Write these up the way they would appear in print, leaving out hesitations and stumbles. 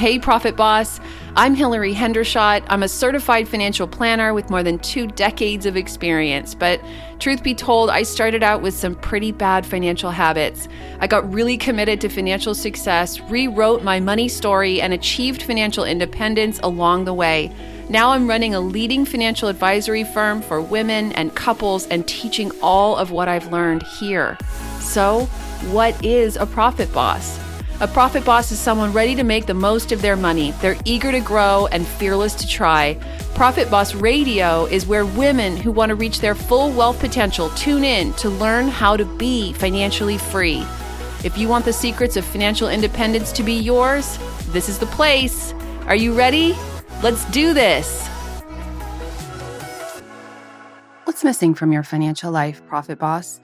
Hey, Profit Boss. I'm Hillary Hendershot. I'm a certified financial planner with more than 2 decades of experience. But truth be told, I started out with some pretty bad financial habits. I got really committed to financial success, rewrote my money story, and achieved financial independence along the way. Now I'm running a leading financial advisory firm for women and couples and teaching all of what I've learned here. So, what is a profit boss? A profit boss is someone ready to make the most of their money. They're eager to grow and fearless to try. Profit Boss Radio is where women who want to reach their full wealth potential tune in to learn how to be financially free. If you want the secrets of financial independence to be yours, this is the place. Are you ready? Let's do this. What's missing from your financial life, Profit Boss?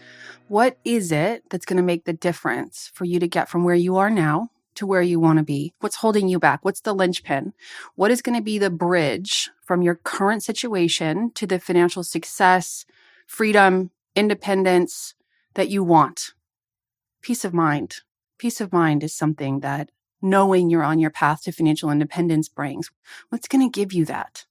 What is it that's going to make the difference for you to get from where you are now to where you want to be? What's holding you back? What's the linchpin? What is going to be the bridge from your current situation to the financial success, freedom, independence that you want? Peace of mind. Peace of mind is something that knowing you're on your path to financial independence brings. What's going to give you that?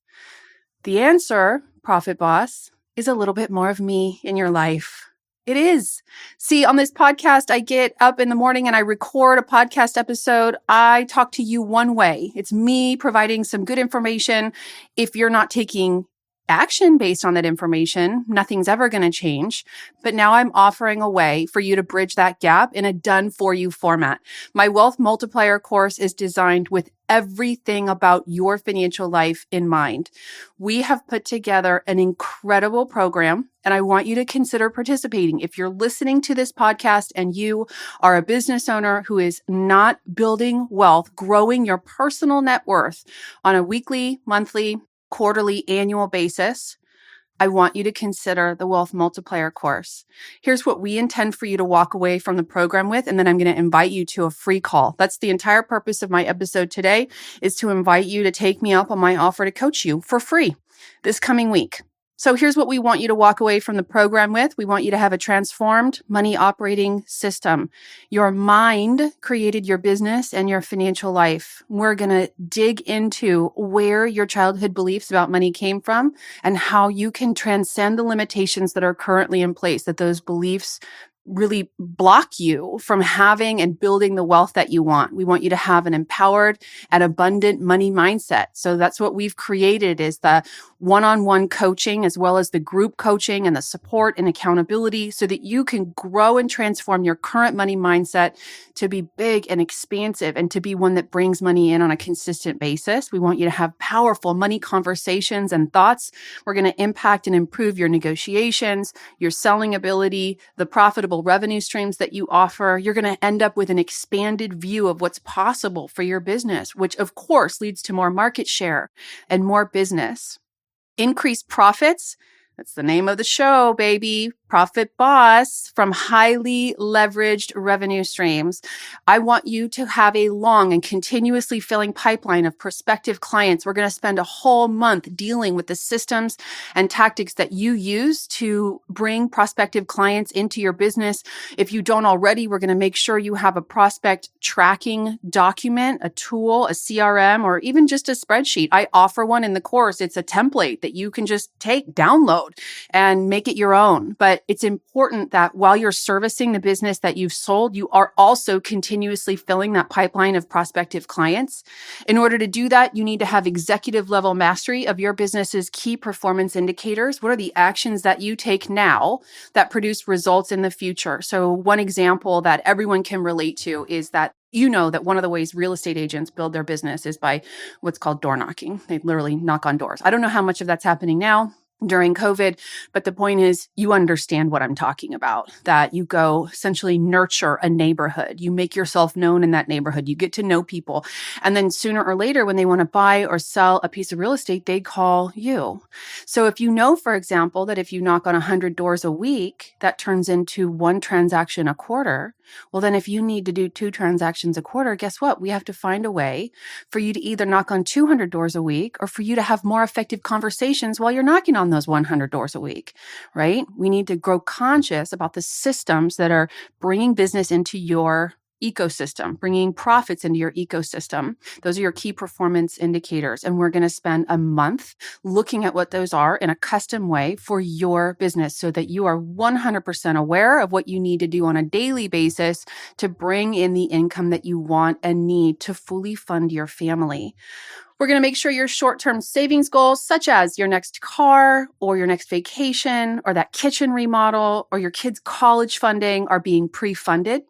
The answer, Profit Boss, is a little bit more of me in your life. It is. See, on this podcast, I get up in the morning and I record a podcast episode. I talk to you one way. It's me providing some good information. If you're not taking action based on that information, nothing's ever going to change. But now I'm offering a way for you to bridge that gap in a done-for-you format. My Wealth Multiplier Course is designed with everything about your financial life in mind. We have put together an incredible program, and I want you to consider participating. If you're listening to this podcast and you are a business owner who is not building wealth, growing your personal net worth on a weekly, monthly, quarterly, annual basis, I want you to consider the Wealth Multiplier Course. Here's what we intend for you to walk away from the program with, and then I'm going to invite you to a free call. That's the entire purpose of my episode today, is to invite you to take me up on my offer to coach you for free this coming week. So here's what we want you to walk away from the program with. We want you to have a transformed money operating system. Your mind created your business and your financial life. We're going to dig into where your childhood beliefs about money came from and how you can transcend the limitations that are currently in place, that those beliefs really block you from having and building the wealth that you want. We want you to have an empowered and abundant money mindset. So that's what we've created, is the one-on-one coaching as well as the group coaching and the support and accountability, so that you can grow and transform your current money mindset to be big and expansive and to be one that brings money in on a consistent basis. We want you to have powerful money conversations and thoughts. We're going to impact and improve your negotiations, your selling ability, the profitable revenue streams that you offer. You're going to end up with an expanded view of what's possible for your business, which of course leads to more market share and more business. Increased profits. That's the name of the show, baby. Profit Boss, from highly leveraged revenue streams. I want you to have a long and continuously filling pipeline of prospective clients. We're going to spend a whole month dealing with the systems and tactics that you use to bring prospective clients into your business. If you don't already, we're going to make sure you have a prospect tracking document, a tool, a CRM, or even just a spreadsheet. I offer one in the course. It's a template that you can just download and make it your own. But it's important that while you're servicing the business that you've sold, you are also continuously filling that pipeline of prospective clients. In order to do that, you need to have executive level mastery of your business's key performance indicators. What are the actions that you take now that produce results in the future? So one example that everyone can relate to is that you know that one of the ways real estate agents build their business is by what's called door knocking. They literally knock on doors. I don't know how much of that's happening now during COVID. But the point is, you understand what I'm talking about, that you go essentially nurture a neighborhood. You make yourself known in that neighborhood. You get to know people. And then sooner or later, when they want to buy or sell a piece of real estate, they call you. So if you know, for example, that if you knock on 100 doors a week, that turns into 1 transaction a quarter. Well, then if you need to do 2 transactions a quarter, guess what? We have to find a way for you to either knock on 200 doors a week or for you to have more effective conversations while you're knocking on those 100 doors a week, right? We need to grow conscious about the systems that are bringing business into your ecosystem, bringing profits into your ecosystem. Those are your key performance indicators. And we're going to spend a month looking at what those are in a custom way for your business so that you are 100% aware of what you need to do on a daily basis to bring in the income that you want and need to fully fund your family. We're going to make sure your short-term savings goals, such as your next car or your next vacation or that kitchen remodel or your kids' college funding, are being pre-funded.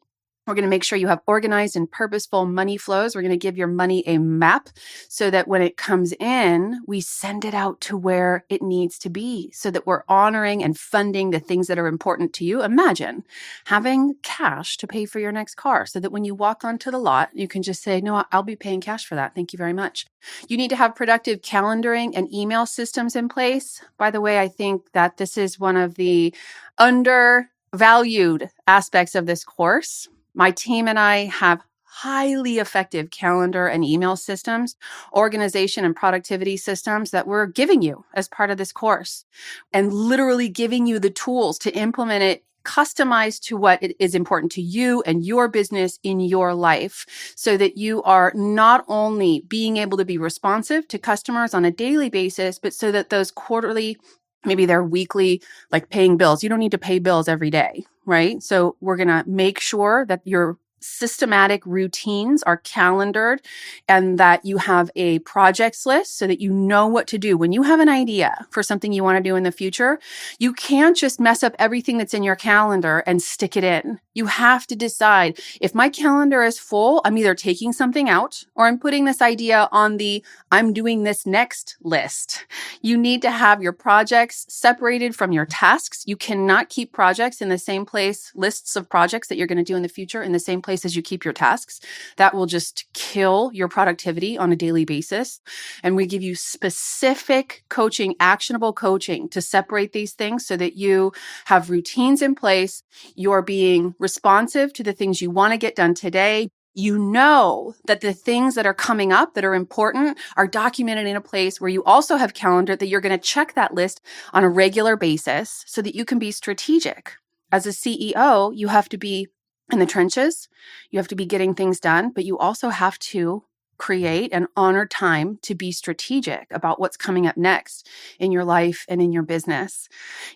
We're going to make sure you have organized and purposeful money flows. We're going to give your money a map so that when it comes in, we send it out to where it needs to be so that we're honoring and funding the things that are important to you. Imagine having cash to pay for your next car so that when you walk onto the lot, you can just say, no, I'll be paying cash for that. Thank you very much. You need to have productive calendaring and email systems in place. By the way, I think that this is one of the undervalued aspects of this course. My team and I have highly effective calendar and email systems, organization and productivity systems that we're giving you as part of this course, and literally giving you the tools to implement it customized to what it is important to you and your business in your life, so that you are not only being able to be responsive to customers on a daily basis, but so that those quarterly, maybe they're weekly, like paying bills. You don't need to pay bills every day, right? So we're going to make sure that your systematic routines are calendared and that you have a projects list so that you know what to do. When you have an idea for something you want to do in the future, you can't just mess up everything that's in your calendar and stick it in. You have to decide, if my calendar is full, I'm either taking something out or I'm putting this idea on the I'm doing this next list. You need to have your projects separated from your tasks. You cannot keep projects in the same place, lists of projects that you're going to do in the future in the same place as you keep your tasks. That will just kill your productivity on a daily basis. And we give you specific coaching, actionable coaching to separate these things so that you have routines in place. You're being responsive to the things you want to get done today. You know that the things that are coming up that are important are documented in a place where you also have calendar that you're going to check that list on a regular basis so that you can be strategic. As a CEO, you have to be in the trenches. You have to be getting things done, but you also have to create and honor time to be strategic about what's coming up next in your life and in your business.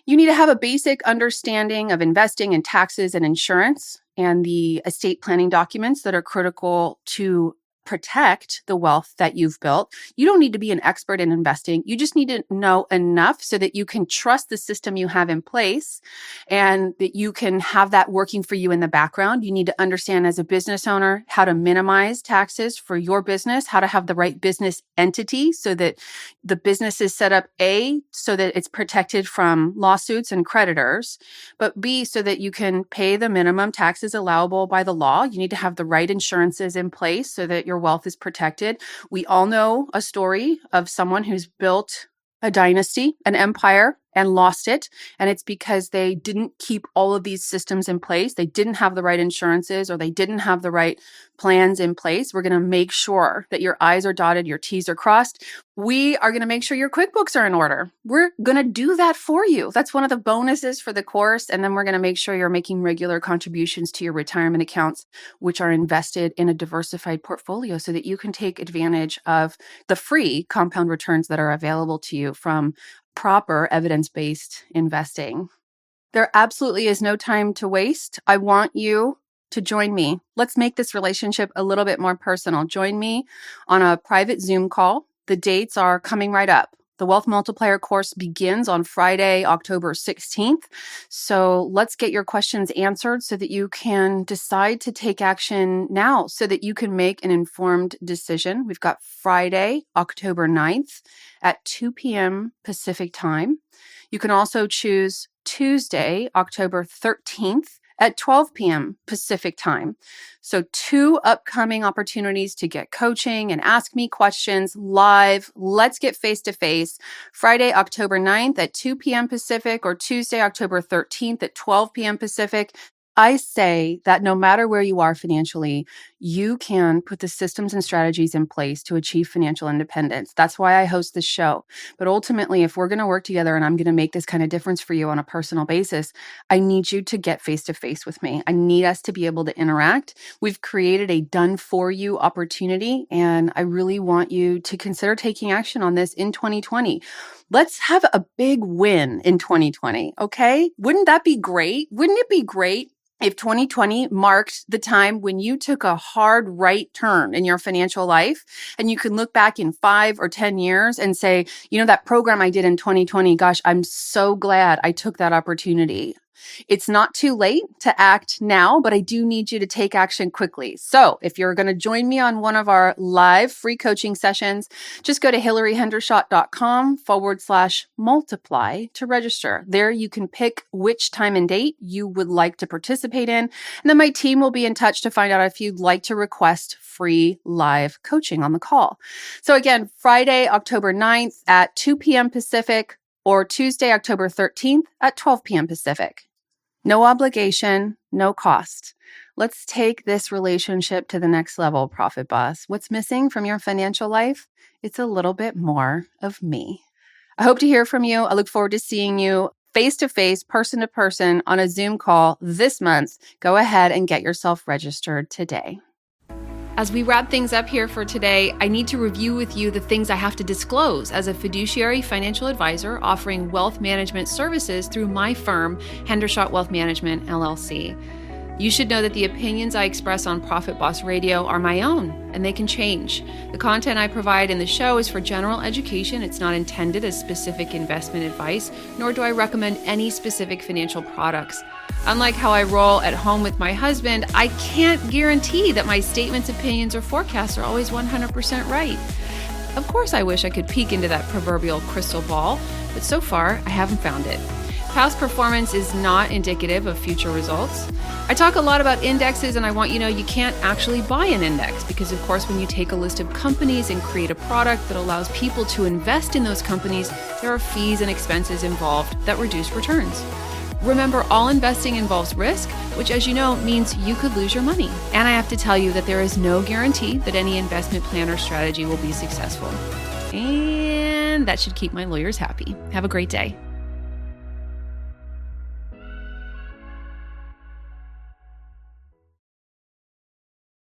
You need to have a basic understanding of investing in taxes and insurance and the estate planning documents that are critical to protect the wealth that you've built. You don't need to be an expert in investing. You just need to know enough so that you can trust the system you have in place and that you can have that working for you in the background. You need to understand as a business owner how to minimize taxes for your business, how to have the right business entity so that the business is set up A, so that it's protected from lawsuits and creditors, but B, so that you can pay the minimum taxes allowable by the law. You need to have the right insurances in place so that your wealth is protected. We all know a story of someone who's built a dynasty, an empire, and lost it. And it's because they didn't keep all of these systems in place. They didn't have the right insurances or they didn't have the right plans in place. We're going to make sure that your I's are dotted, your T's are crossed. We are going to make sure your QuickBooks are in order. We're going to do that for you. That's one of the bonuses for the course. And then we're going to make sure you're making regular contributions to your retirement accounts, which are invested in a diversified portfolio so that you can take advantage of the free compound returns that are available to you from proper evidence-based investing. There absolutely is no time to waste. I want you to join me. Let's make this relationship a little bit more personal. Join me on a private Zoom call. The dates are coming right up. The Wealth Multiplier course begins on Friday, October 16th. So let's get your questions answered so that you can decide to take action now so that you can make an informed decision. We've got Friday, October 9th at 2 p.m. Pacific time. You can also choose Tuesday, October 13th at 12 p.m. Pacific time. So 2 upcoming opportunities to get coaching and ask me questions live. Let's get face-to-face. Friday, October 9th at 2 p.m. Pacific or Tuesday, October 13th at 12 p.m. Pacific. I say that no matter where you are financially, you can put the systems and strategies in place to achieve financial independence. That's why I host this show. But ultimately, if we're going to work together and I'm going to make this kind of difference for you on a personal basis, I need you to get face-to-face with me. I need us to be able to interact. We've created a done-for-you opportunity, and I really want you to consider taking action on this in 2020. Let's have a big win in 2020, okay? Wouldn't that be great? Wouldn't it be great if 2020 marked the time when you took a hard right turn in your financial life and you can look back in 5 or 10 years and say, that program I did in 2020, gosh, I'm so glad I took that opportunity. It's not too late to act now, but I do need you to take action quickly. So if you're going to join me on one of our live free coaching sessions, just go to hillaryhendershot.com/multiply to register. There you can pick which time and date you would like to participate in. And then my team will be in touch to find out if you'd like to request free live coaching on the call. So again, Friday, October 9th at 2 p.m. Pacific or Tuesday, October 13th at 12 p.m. Pacific. No obligation, no cost. Let's take this relationship to the next level, Profit Boss. What's missing from your financial life? It's a little bit more of me. I hope to hear from you. I look forward to seeing you face-to-face, person-to-person on a Zoom call this month. Go ahead and get yourself registered today. As we wrap things up here for today, I need to review with you the things I have to disclose as a fiduciary financial advisor offering wealth management services through my firm, Hendershot Wealth Management, LLC. You should know that the opinions I express on Profit Boss Radio are my own, and they can change. The content I provide in the show is for general education. It's not intended as specific investment advice, nor do I recommend any specific financial products. Unlike how I roll at home with my husband, I can't guarantee that my statements, opinions, or forecasts are always 100% right. Of course, I wish I could peek into that proverbial crystal ball, but so far, I haven't found it. Past performance is not indicative of future results. I talk a lot about indexes, and I want you to know you can't actually buy an index because, of course, when you take a list of companies and create a product that allows people to invest in those companies, there are fees and expenses involved that reduce returns. Remember, all investing involves risk, which, as you know, means you could lose your money. And I have to tell you that there is no guarantee that any investment plan or strategy will be successful. And that should keep my lawyers happy. Have a great day.